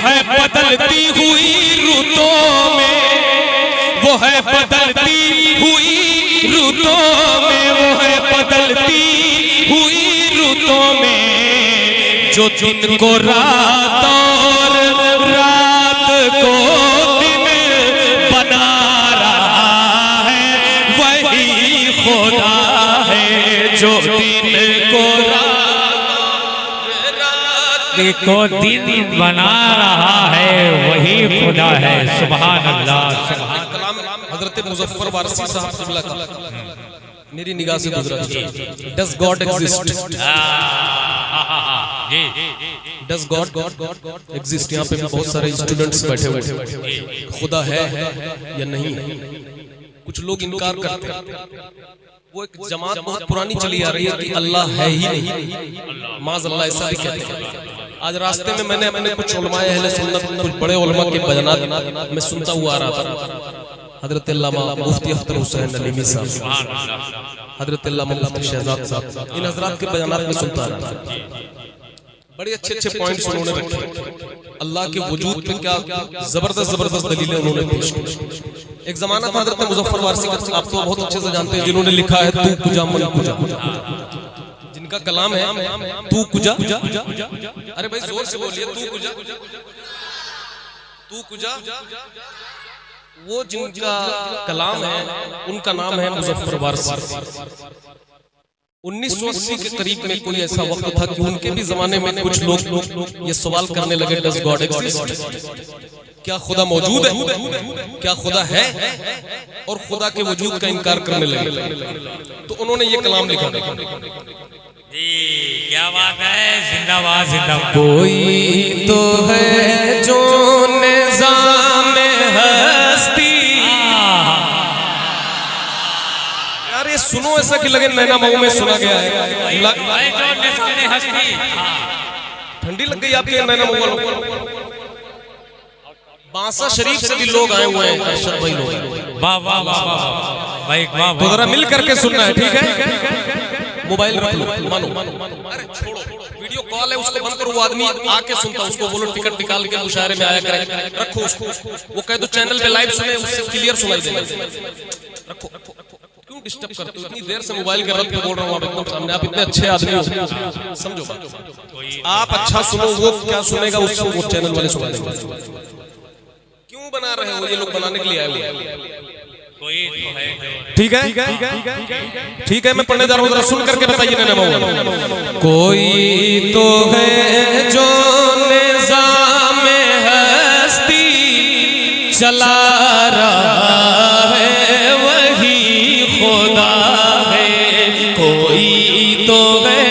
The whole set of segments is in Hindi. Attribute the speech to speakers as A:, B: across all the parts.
A: है बदलती हुई रुतों में, वो है बदलती हुई रुतों में, वो है बदलती हुई रुतों में, जो दिन को रात और रात को दिन बना रहा है, वही खुदा है जो दिन को
B: को दिन बना रहा है, वही खुदा है। सुभान अल्लाह।
A: कलाम हजरत मुजफ्फर वारसी साहब क़िबला का मेरी निगाह से गुजरा। Does God exist? Does God exist? यहाँ पे बहुत सारे स्टूडेंट्स बैठे हुए, खुदा है या नहीं? कुछ लोग इनकार करते हैं। वो एक जमात बहुत पुरानी चली आ रही है कि अल्लाह है ही नहीं, माज़अल्लाह ऐसा भी कहते हैं। आज रास्ते में मैंने अपने कुछ उलमाए अहले सुन्नत, कुछ बड़े उलमा के बयानात मैं सुनता हुआ आ रहा था। हजरत अल्लामा मुफ्ती अख्तर हुसैन नलीमी साहब, हजरत अल्लामा मुफ्ती शहजाद साहब, इन हजरात के बयानात में सुनता आ रहा था। बड़े अच्छे अच्छे पॉइंट्स उन्होंने रखे, अल्लाह के वजूद पे क्या जबरदस्त दलीलें उन्होंने पेश की। एक जमाना था हजरत मुजफ्फर वारसी का, आप तो बहुत अच्छे से जानते हैं, जिन्होंने लिखा है तू कुजा मन कुजा, जिनका कलाम है तू कुजा। अरे भाई जोर से बोलिए, तू कुजा, तू कुजा। वो जिनका कलाम है उनका नाम है मुजफ्फर वारसी। 1980 के करीब में कोई ऐसा वक्त था कि उनके भी जमाने में कुछ लोग ये सवाल करने लगे, डज गॉड एग्जिस्ट? क्या खुदा मौजूद है? क्या खुदा है? और खुदा के वजूद का इनकार करने लगे। तो उन्होंने ये कलाम लिखा।
B: क्या बात है, जिंदाबाद जिंदाबाद।
A: कोई तो है जो निज़ाम हस्ती। यार ये सुनो ऐसा कि लगे नैना मऊ में सुना गया है। ठंडी लग गई आपके नैना मऊ? बांसा शरीफ से भी लोग आए हुए हैं अरशद भाई लोग।
B: वाह वाह वाह वाह भाई, वाह।
A: तो जरा मिल करके सुनना है, ठीक है? मोबाइल रख लो, मानो। अरे छोड़ो, वीडियो कॉल है उसको बंद करो। वो आदमी आके सुनता, उसको बोलो टिकट निकाल के मुशायरे में आया करे, रखो उसको। वो कह दो चैनल पे लाइव सुने, उससे क्लियर सुनाई देगा। रखो, क्यों डिस्टर्ब करते हो? इतनी देर से मोबाइल के रख के बोल रहा हूँ, आप एकदम सामने। आप इतने अच्छे आदमी हो, समझो। आप अच्छा सुनो, वो क्या सुनेगा उसको वो चैनल वाले सुना देंगे। क्यों बना रहे हो? ये लोग बनाने के लिए आए हुए। ठीक है, ठीक है, मैं पढ़ने जा रहा हूँ, जरा सुन करके बताइए नैना मऊ। कोई तो है जो निज़ाम हस्ती चला रहा है, वही खुदा है। कोई तो है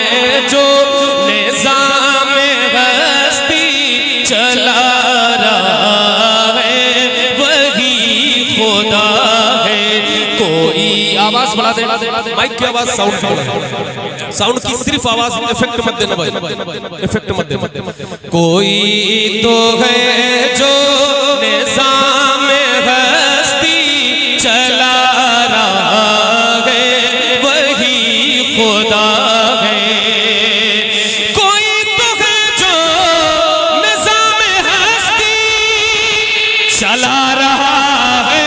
A: जो निज़ाम हस्ती चला रहा है, वही खुदा। आवाज बढ़ा दे, माइक की आवाज, साउंड की सिर्फ आवाज, इफेक्ट मत देना भाई, इफेक्ट मत देना। कोई तो है जो निज़ाम हस्ती चला रहा है, वही खुदा है। कोई तो है जो निज़ाम हस्ती चला रहा है,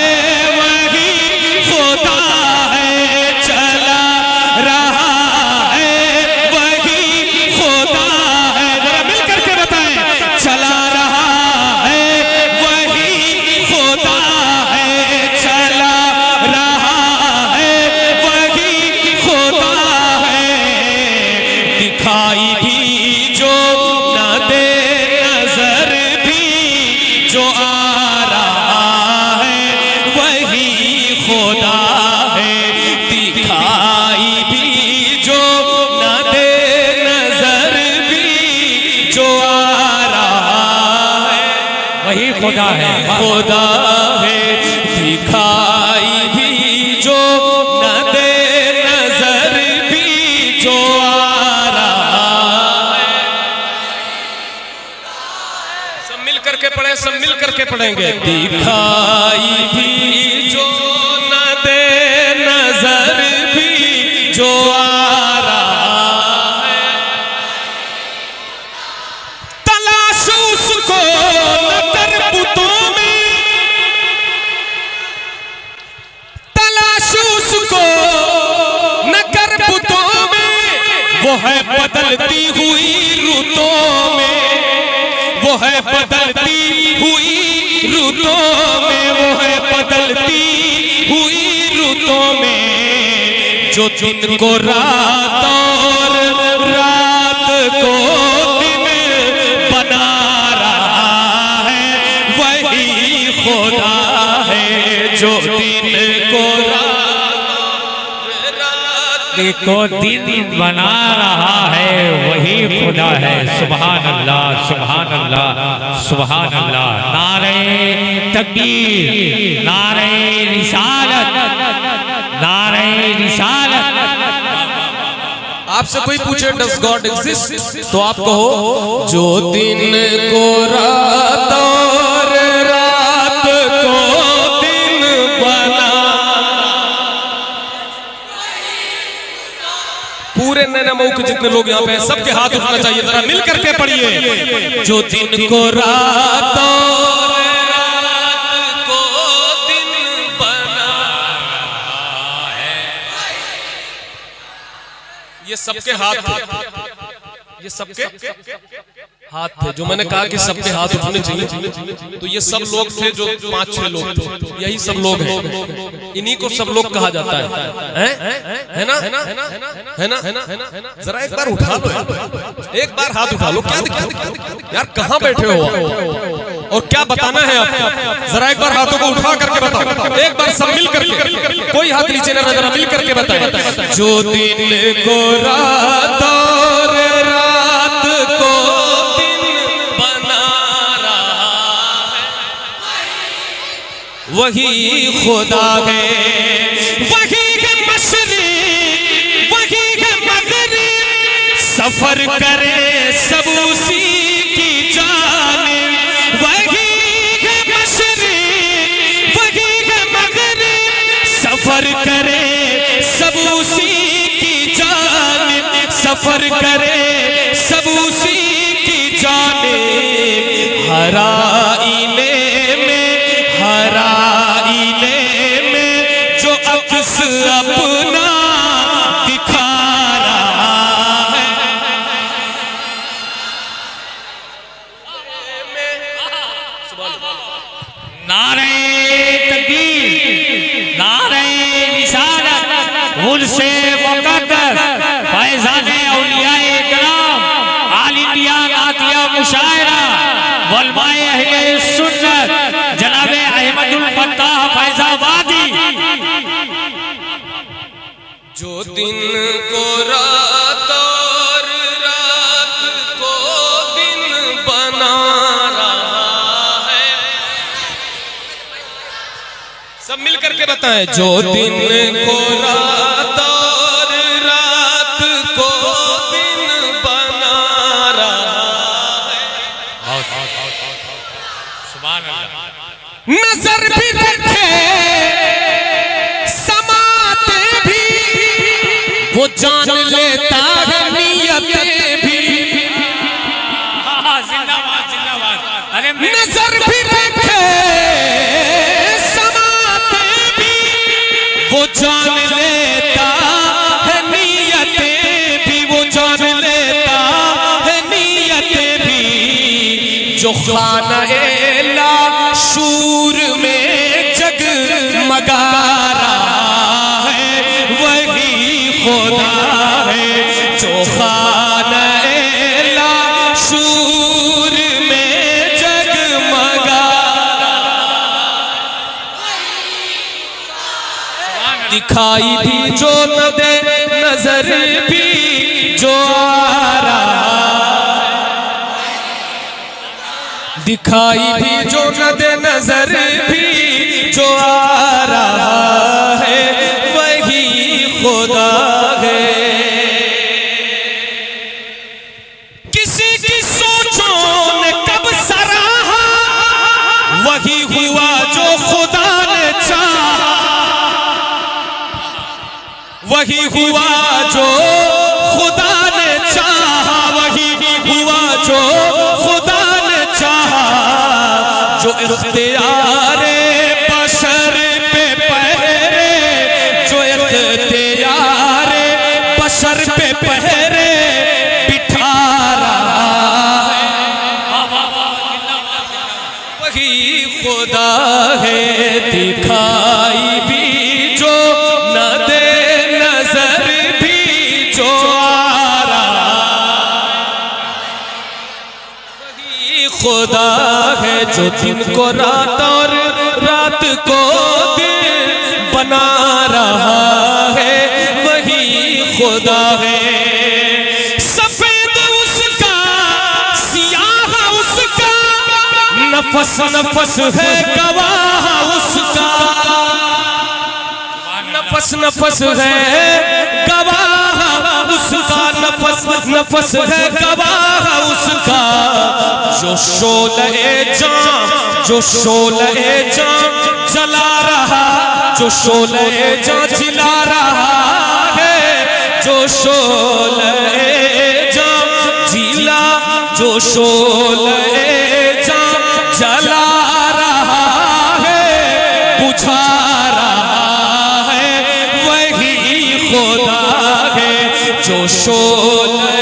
B: खुदा है,
A: खुदा है। दिखाई भी जो न दे, नजर भी जो आ रहा है। सब मिल करके पढ़े, सब मिल करके पढ़ेंगे। दिखाई भी जो न दे, नजर भी जो आ रहा है। तलाश उसको वो है बदलती हुई रुतों में, वो है बदलती हुई रुतों में, वो है बदलती हुई रुतों में, जो दिन को रात और रात को दिन बना रहा है, वही खुदा है जो दिन को
B: को दिन बना रहा है, वही खुदा है। सुभान अल्लाह, सुभान अल्लाह, सुभान अल्लाह। नारे तकबीर, नारे रिसालत, नारे रिसालत।
A: आपसे कोई पूछे डज गॉड एग्जिस्ट, तो आप कहो जो दिन को रात और रात को दिन बना। पूरे नैना मऊ के जितने लोग यहाँ पे हैं सबके हाथ उठाना चाहिए, जरा मिल करके पढ़िए। जो दिन को रात और रात को दिन बना है, ये सबके हाथ थे, ये सबके हाथ थे। जो मैंने कहा कि सबके हाथ उठने चाहिए, तो ये सब लोग थे जो 5-6 लोग थे, यही सब लोग हैं, इन्हीं को सब लोग कहा जाता है ना, है ना, है ना, है ना। जरा एक बार उठा लो, एक बार हाथ उठा लो। क्या दिक्कत यार, कहाँ बैठे हो और क्या बताना है आपको? जरा एक बार हाथों को उठा करके बताओ, एक बार सब मिल करके, कोई हाथ नीचे ना, जरा मिल करके बताए। जो दिन को रात और रात को दिन बना रहा है, वही खुदा है, वही है मशरिक़, वही है मग़रिब, सफर करे सब उसी की जानिब। वही है मशरिक़, वही है मग़रिब, सफर करे सब उसी की जानिब, सफर करे सब उसी की जानिब। हर आईने में जो अक्स अपना दिखा रहा है,
B: नारे तकबीर, नारे रिसालत। उनसे मुक़द्दस फैज़ाने औलियाए किराम, आल इंडिया नातिया मुशायरा वलमाए अहले सुन्नत जनाब अहमदुल फत्ताह फैज़ाबादी।
A: जो दिन को रात और रात को दिन बना रहा है, सब मिल करके बताएं। जो दिन को रात और रात को दिन बना रहा है,
B: सुभान अल्लाह।
A: नजर भी रखे समाते भी, वो जान लेता है नियतें भी।
B: जिंदाबाद, जिंदाबाद। अरे
A: नजर भी रखे समाते भी, वो जान लेता है नियतें भी, वो जान लेता है नियतें भी। जो खाना-ए-ला शूर में जगमगा रहा है, वही खुदा है। जो खाना-ए-ला शूर में जगमगा, दिखाई भी जो न दे नजर भी जो आ रहा, दिखाई भी जो न दे नजर भी जो आ रहा है, वही खुदा है। किसी की सोचों ने कब सराहा, वही हुआ जो खुदा ने चाहा, वही हुआ जो खुदा ने चाहा, वही हुआ जो खुदा ने चाहा। जो इख्तियारे बशर पे पहरे, जो इख्तियारे बशर पे पहरे, दिखाई भी जो न दे नजर भी जो आ रहा वही खुदा है जो दिन को रात और रात को दिन बना रहा है वही खुदा है। नफस नफस है गवाह उसका, नफस नफस है गवाह उसका, नफस नफस है गवाह उसका। जो शोले जान जला रहा, जो शोले जान जिला रहा है, जो शोले जान जिला, जो शोले जला रहा है बुझा रहा है वही खुदा है। जो शोले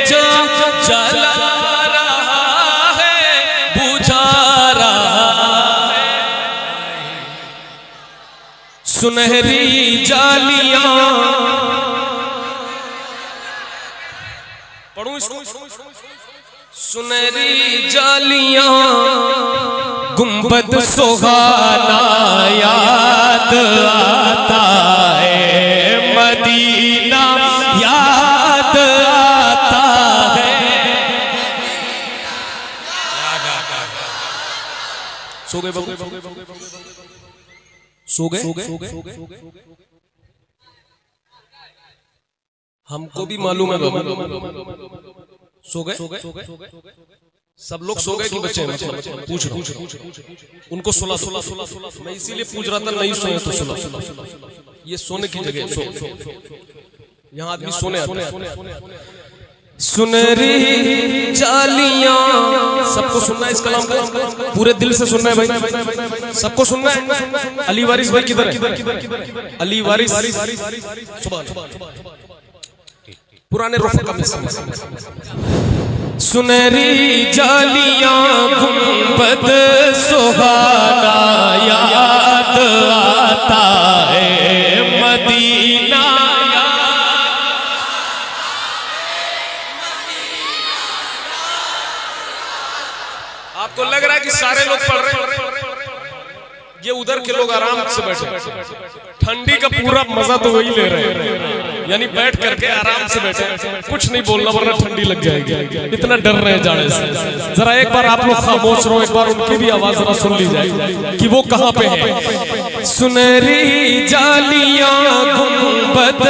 A: जला रहा है बुझा रहा है। सुनहरी जालियां पढ़ूं इसको। सुनहरी जालियां गुंबद सुहाना याद आता है, मदीना याद आता है। सो गए सो गए हमको भी मालूम है बाबा। सो गए सब लोग सो गए कि बच्चे पूछ रहा उनको सुला मैं इसीलिए पूछ रहा था, नहीं सोए तो सुला। ये सोने की जगह सो, यहाँ आदमी सोने आते। सुनहरी जालियां सबको सुनना है इस कलाम को, पूरे दिल से सुनना है भाई, सबको सुनना है। अली वारिस भाई किधर है? अली वारिस सुभान पुराने रोफे का मिसाल। सुनहरी जालियां गुंबद सुहाना याद आता है, मदीना आपको लग रहा है कि सारे लोग पढ़ रहे हैं, ये उधर के लोग आराम से बैठे, ठंडी का पूरा मजा तो वही ले रहे हैं, यानी बैठ करके आराम से बैठे, कुछ नहीं बोलना वरना ठंडी लग जाएगी, इतना डर रहे हैं जाड़े से। जरा एक बार आप लोग खामोश रहो, एक बार उनकी भी आवाज जरा सुन ली जाए कि वो कहाँ पे है। सुनहरी जालियां गुंबद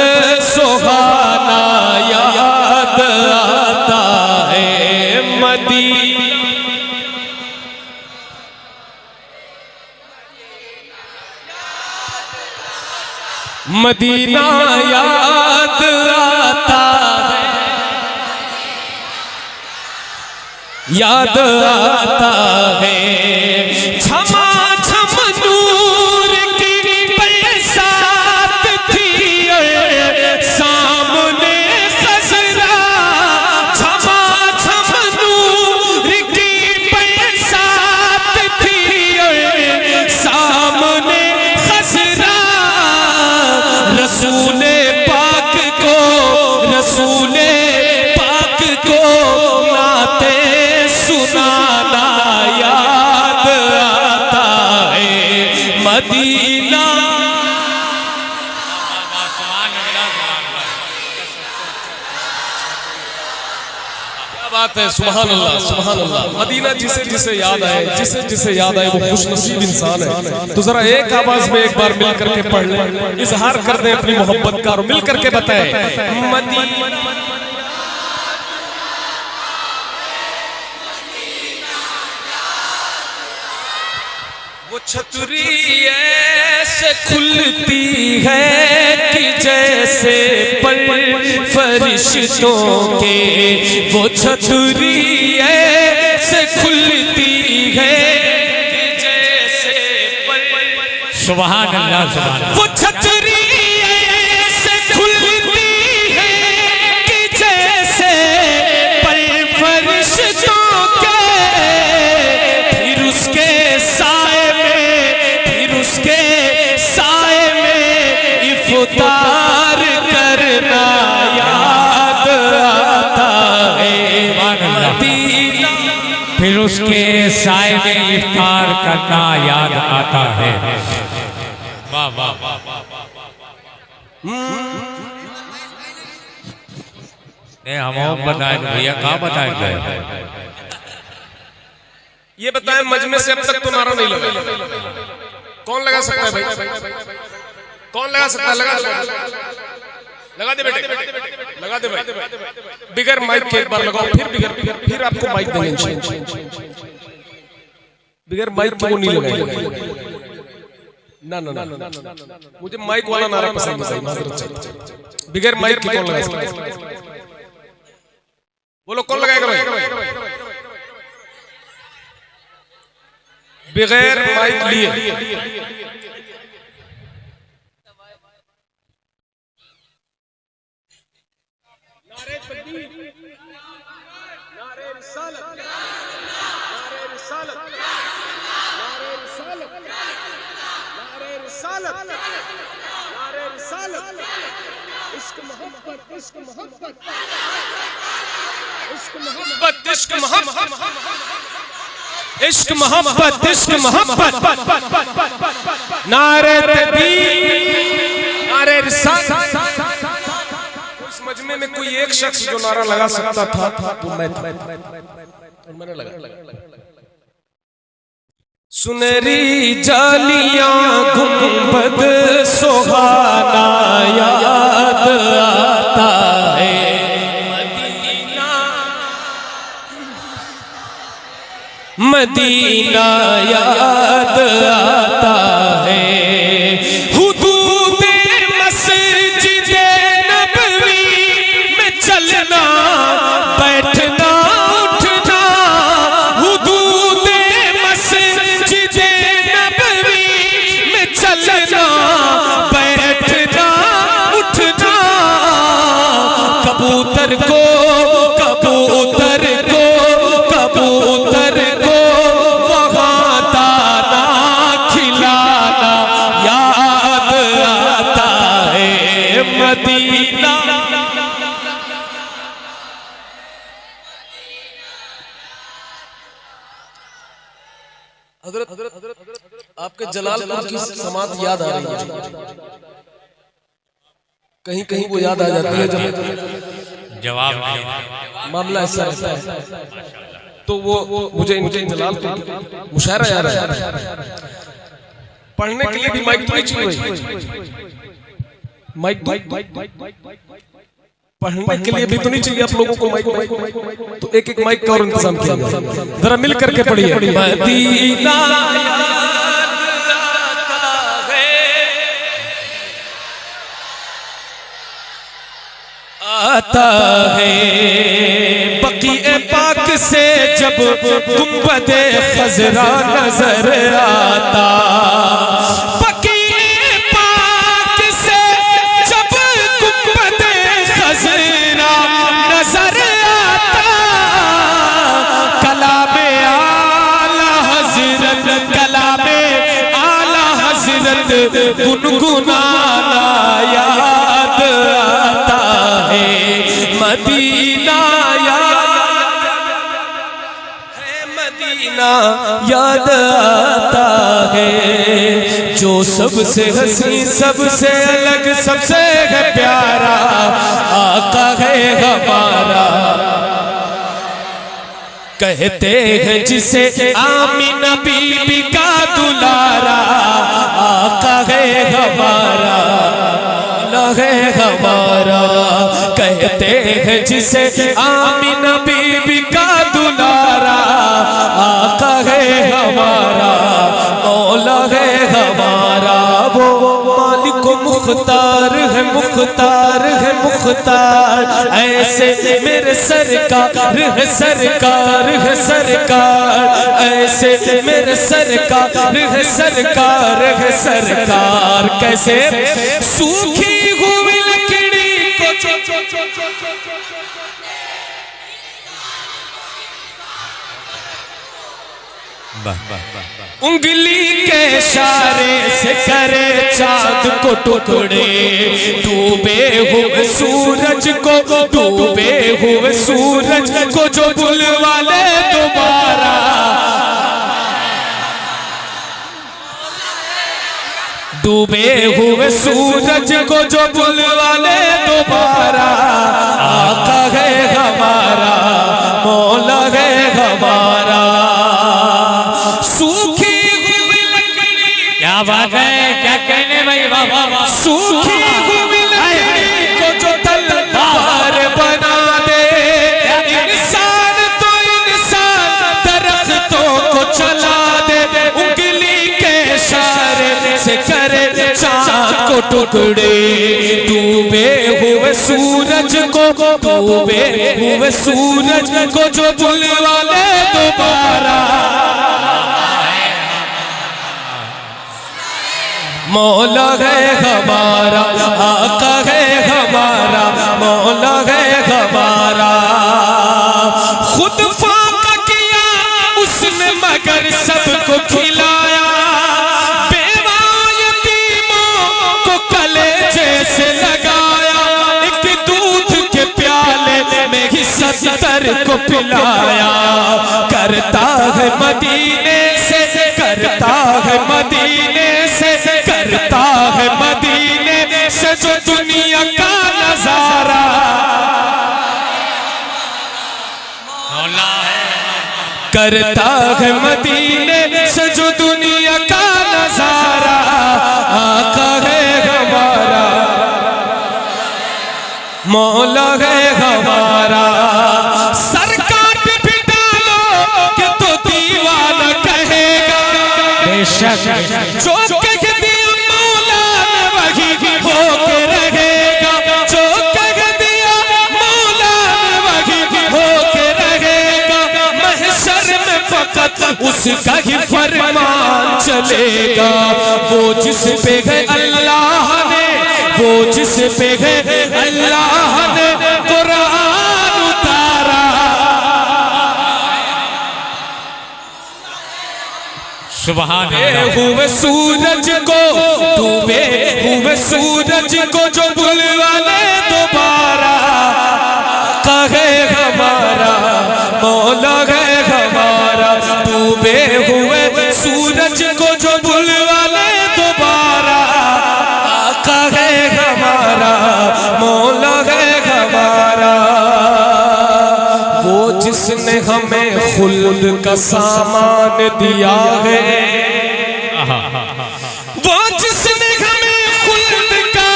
A: सुहाना याद आता है, मदीना मदीना याद आता है, याद आता है। झमा झम नूर की बरसात थी सामने खजरा, झमा झम नूर की बरसात थी सामने खजरा। रसूले पाक को नाते सुनाना याद आता है, मदीना क्या बात है। सुभान अल्लाह सुभान अल्लाह। मदीना जिसे जिसे याद आए, जिसे जिसे याद आए वो खुशनसीब इंसान है। तो जरा एक आवाज में एक बार मिल करके पढ़ लें, इजहार कर दें अपनी मोहब्बत का और मिल करके बताएं मदीना वो छतरी ऐसे खुलती है कि जैसे पर फरिश्तों के, वो छतरी ऐसे खुलती है कि जैसे पर
B: सुभान अल्लाह सुभान अल्लाह।
A: वो छतरी ऐसे खुलती है कि जैसे पर फरिश्तों के, फिर उसके साए में, फिर
B: उसके साए में इफ्तार करना याद आता है। वाह वाह वाह वाह। हम बताए भैया कहाँ बताएंगे?
A: ये बताएं मजमे से अब तक तो नारा नहीं लगा। कौन लगा सकता है भाई? कौन लगा सकता है? लगा दे बेटे, लगा दे भाई। बिगर माइक के एक बार लगाओ, फिर आपको माइक देंगे। बिगर माइक को नहीं लगाएंगे। ना ना ना, मुझे माइक वाला नारा पसंद है। बिगर माइक के कौन लगा सकता है? बोलो कौन लगाएगा भाई? बगैर माइक लिए नारे तकबीर, नारे रिसालत, नारे रिसालत, नारे रिसालत, नारे रिसालत, नारे रिसालत, इश्क मोहब्बत, इश्क मोहब्बत, इश्क मोहब्बत, इश्क मोहब्बत, इश्क मोहब्बत, इश्क मोहब्बत, नारे तकबीर, नारे रिसालत। उस मजमे में कोई एक शख्स जो नारा लगा सकता था वो मैं था, और मैंने लगा। सुनहरी जालियां गुंबद सुहाना याद आता है, मदीना याद आता है। हुदूदे मस्जिदे नबवी में चलना बैठना उठना, हुदूदे मस्जिदे नबवी में चलना बैठना उठना, कबूतर को कबूतर को कबूतर को वहाँ दाना खिलाना याद आता है, मदीना। हजरत आपके जलालपुर की समात याद आ रही है। कहीं कहीं वो याद आ जाती है जब
B: जवाब
A: मामला ऐसा रहता है, तो वो मुझे जलालपुर मुशायरा याद है। पढ़ने के लिए भी माइक तो नहीं चाहिए, माइक पढ़ने के लिए भी तो नहीं चाहिए आप लोगों को माइक। तो एक एक माइक का और इंतजाम किया जाए, जरा मिल करके पढ़िए। मदीना आता है, बक़ीए पाक से जब गुंबदे खज़रा नजर आता, बक़ीए पाक से जब गुंबदे खज़रा नजर आता, कलामे आला हज़रत, कलामे आला हज़रत गुनगुनाना याद आता है, मदीना याद है, मदीना याद आता है। जो सबसे हसी सबसे अलग सबसे है प्यारा आका है हमारा, कहते हैं जिसे आमीना बीबी का दुलारा आका है हमारा, है हमारा। कहते हैं जिसे आमीना बीबी का दुलारा आका है हमारा, मौला है हमारा। वो मालिक मुख्तार है, मुख्तार है मुख्तार, ऐसे मेरे सरकार है, सरकार है सरकार, ऐसे मेरे सरकार है, सरकार है सरकार। कैसे सूखी हुई लकड़ी को उंगली के इशारे से करे चांद को टुकड़े, डूबे हुए सूरज को, डूबे हुए सूरज को जो बुलवा ले दोबारा
C: डूबे हुए सूरज को जो बुलवा ले दोबारा, आका है हमारा, मौला है हमारा। सूखी हुई लकड़ी,
B: क्या बात है, क्या कहने भाई, वाह वाह वाह।
C: सूखी हुई लकड़ी को जो तलवार बना दे, इंसान तो इंसान दरख्तों को चला दे, उंगली के इशारे से करे चांद को टुकड़े। डूबे हुए सूरज को, डूबे हुए सूरज को जो बुलवा ले दोबारा, मौला है हमारा, आका है हमारा, मौला है हमारा। खुद फाका किया उसने मगर सबको खिलाया, बेवा यतीमों को कलेजे से लगाया, एक दूध के प्याले में ही 70 को पिलाया। करता है मदीने से, करता है मदीने से, करता है मदीने से जो दुनिया का नजारा, करता है मदीने से जो दुनिया का नजारा, आका है हमारा, मौला है हमारा। सर काट भी डालो कि तो दीवाना कहेगा,
B: बेशक
C: जो कह दिया मौला ने वही होके रहेगा, जो कह दिया मौला ने वही होके रहेगा। महशर में फकत उसका ही फरमान चलेगा, वो जिस पे है अल्लाह ने, वो जिस पे है अल्लाह ने कुरान उतारा।
B: सुभान
C: डूबे
B: अल्लाह।
C: हुए सूरज को, डूबे हुए सूरज को जो बुलवा ले दोबारा, कहे हमारा, मौला है हमारा। डूबे हुए सूरज को जो बुलवा ले दोबारा, कहे हमारा, मौला है हमारा। वो जिसने हमें खुल्द का सामान दिया है, वो जिसने हमें खुल्द का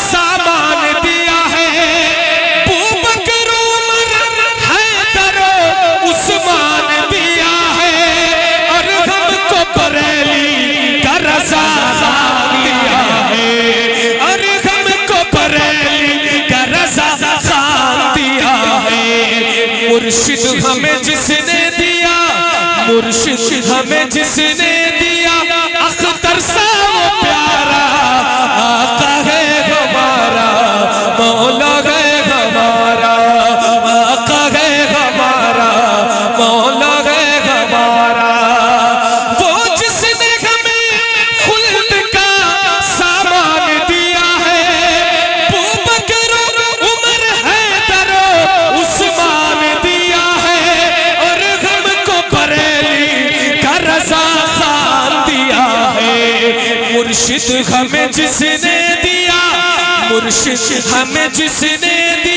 C: सामान दिया है, बूबकर उमर हैदर उस्मान दिया है, और हमको बरेली का रज़ा खान दिया है, और हमको बरेली का रज़ा खान दिया है। मुर्शिद हमें जिसने दिया, मुर्शिद हमें जिसने दिया, अख्तर सा वो प्यारा, आका है हमारा, मौला है हमारा, आका है हमारा, मौला है हमारा। वो जिसने हमें खुल्द का सामान दिया है, बूबकर उमर हैदर उस्मान दिया है, और हमको बरेली का रज़ा खान दिया है। मुर्शिद हमें जिसने दिया, मुर्शिद हमें जिसने दिया,